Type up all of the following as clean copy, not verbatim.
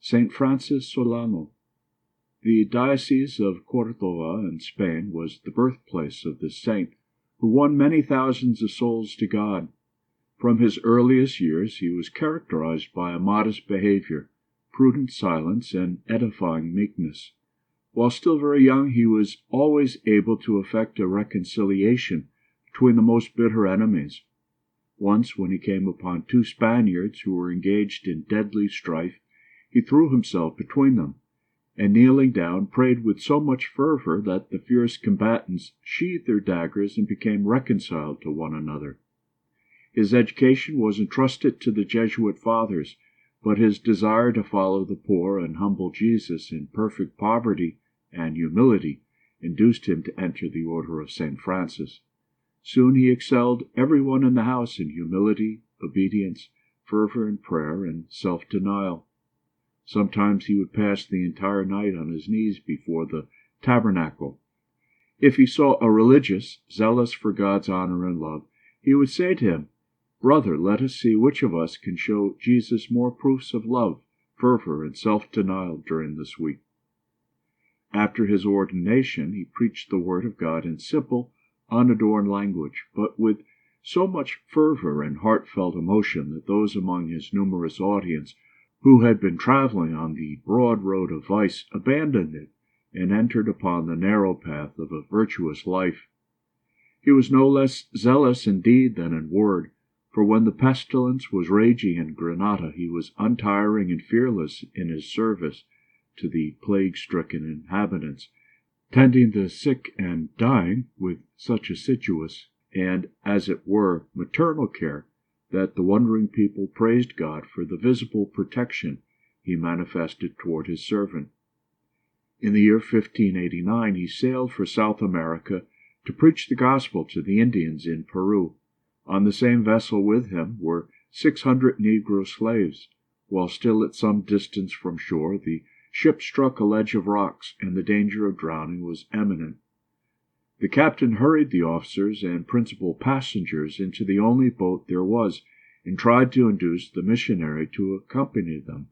St. Francis Solano. The diocese of Cordova in Spain was the birthplace of this saint, who won many thousands of souls to God. From his earliest years he was characterized by a modest behavior, prudent silence, and edifying meekness. While still very young, he was always able to effect a reconciliation between the most bitter enemies. Once, when he came upon two Spaniards who were engaged in deadly strife, he threw himself between them, and kneeling down, prayed with so much fervor that the fierce combatants sheathed their daggers and became reconciled to one another. His education was entrusted to the Jesuit fathers, but his desire to follow the poor and humble Jesus in perfect poverty and humility induced him to enter the order of St. Francis. Soon he excelled everyone in the house in humility, obedience, fervor in prayer, and self-denial. Sometimes he would pass the entire night on his knees before the tabernacle. If he saw a religious, zealous for God's honor and love, he would say to him, "Brother, let us see which of us can show Jesus more proofs of love, fervor, and self-denial during this week." After his ordination, he preached the word of God in simple, unadorned language, but with so much fervor and heartfelt emotion that those among his numerous audience who had been traveling on the broad road of vice abandoned it and entered upon the narrow path of a virtuous life. He was no less zealous in deed than in word, for when the pestilence was raging in Granada, he was untiring and fearless in his service to the plague-stricken inhabitants, tending the sick and dying with such assiduous and, as it were, maternal care, that the wondering people praised God for the visible protection he manifested toward his servant. In the year 1589 he sailed for South America to preach the gospel to the Indians in Peru. On the same vessel with him were 600 Negro slaves. While still at some distance from shore, the ship struck a ledge of rocks, and the danger of drowning was imminent. The captain hurried the officers and principal passengers into the only boat there was, and tried to induce the missionary to accompany them.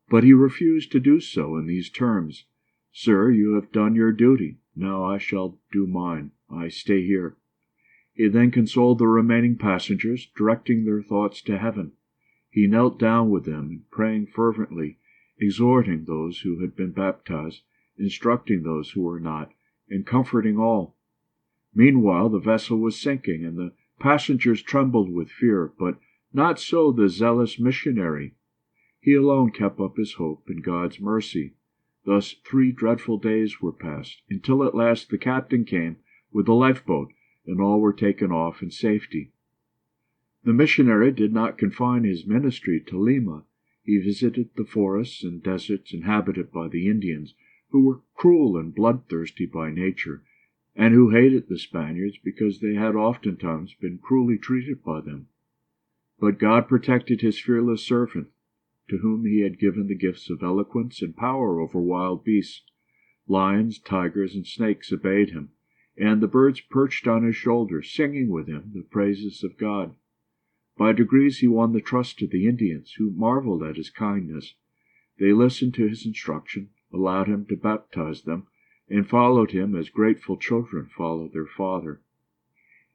But he refused to do so in these terms: "Sir, you have done your duty. Now I shall do mine. I stay here." He then consoled the remaining passengers, directing their thoughts to heaven. He knelt down with them, and praying fervently, exhorting those who had been baptized, instructing those who were not, and comforting all. Meanwhile the vessel was sinking, and the passengers trembled with fear, but not so the zealous missionary. He alone kept up his hope in God's mercy. Thus 3 dreadful days were passed, until at last the captain came with the lifeboat, and all were taken off in safety. The missionary did not confine his ministry to Lima. He visited the forests and deserts inhabited by the Indians, who were cruel and bloodthirsty by nature, and who hated the Spaniards because they had oftentimes been cruelly treated by them. But God protected his fearless servant, to whom he had given the gifts of eloquence and power over wild beasts. Lions, tigers, and snakes obeyed him, and the birds perched on his shoulder, singing with him the praises of God. By degrees he won the trust of the Indians, who marveled at his kindness. They listened to his instruction, allowed him to baptize them, and followed him as grateful children follow their father.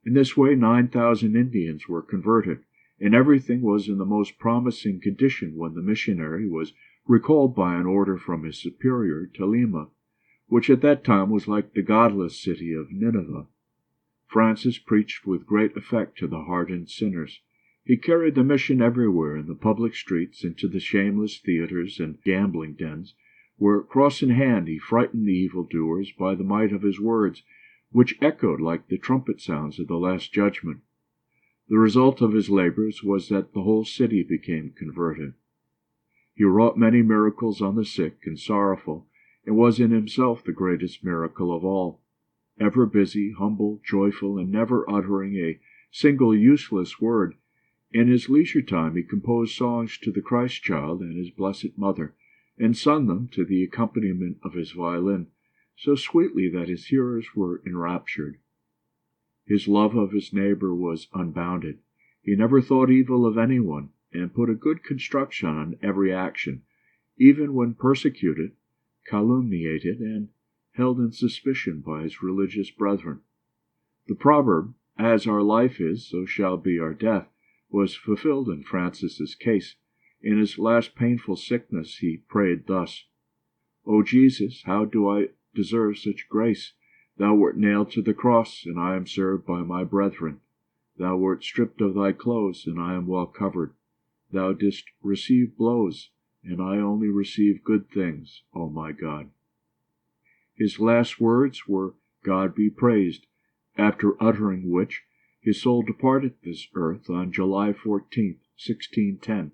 In this way 9,000 Indians were converted, and everything was in the most promising condition when the missionary was recalled by an order from his superior to Lima, which at that time was like the godless city of Nineveh. Francis preached with great effect to the hardened sinners. He carried the mission everywhere, in the public streets, into the shameless theaters and gambling dens, where, cross in hand, he frightened the evildoers by the might of his words, which echoed like the trumpet sounds of the Last Judgment. The result of his labors was that the whole city became converted. He wrought many miracles on the sick and sorrowful, and was in himself the greatest miracle of all. Ever busy, humble, joyful, and never uttering a single useless word, in his leisure time he composed songs to the Christ child and his Blessed Mother, and sung them to the accompaniment of his violin, so sweetly that his hearers were enraptured. His love of his neighbor was unbounded. He never thought evil of anyone, and put a good construction on every action, even when persecuted, calumniated, and held in suspicion by his religious brethren. The proverb, "As our life is, so shall be our death," was fulfilled in Francis's case. In his last painful sickness he prayed thus: "O Jesus, how do I deserve such grace? Thou wert nailed to the cross, and I am served by my brethren. Thou wert stripped of thy clothes, and I am well covered. Thou didst receive blows, and I only receive good things, O my God." His last words were, "God be praised," after uttering which his soul departed this earth on July 14th, 1610.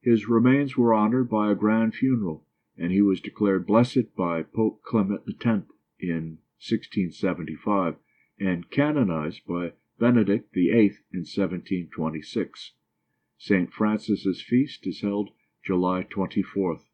His remains were honoured by a grand funeral, and he was declared blessed by Pope Clement X in 1675, and canonized by Benedict VIII in 1726. St. Francis's feast is held July 24th.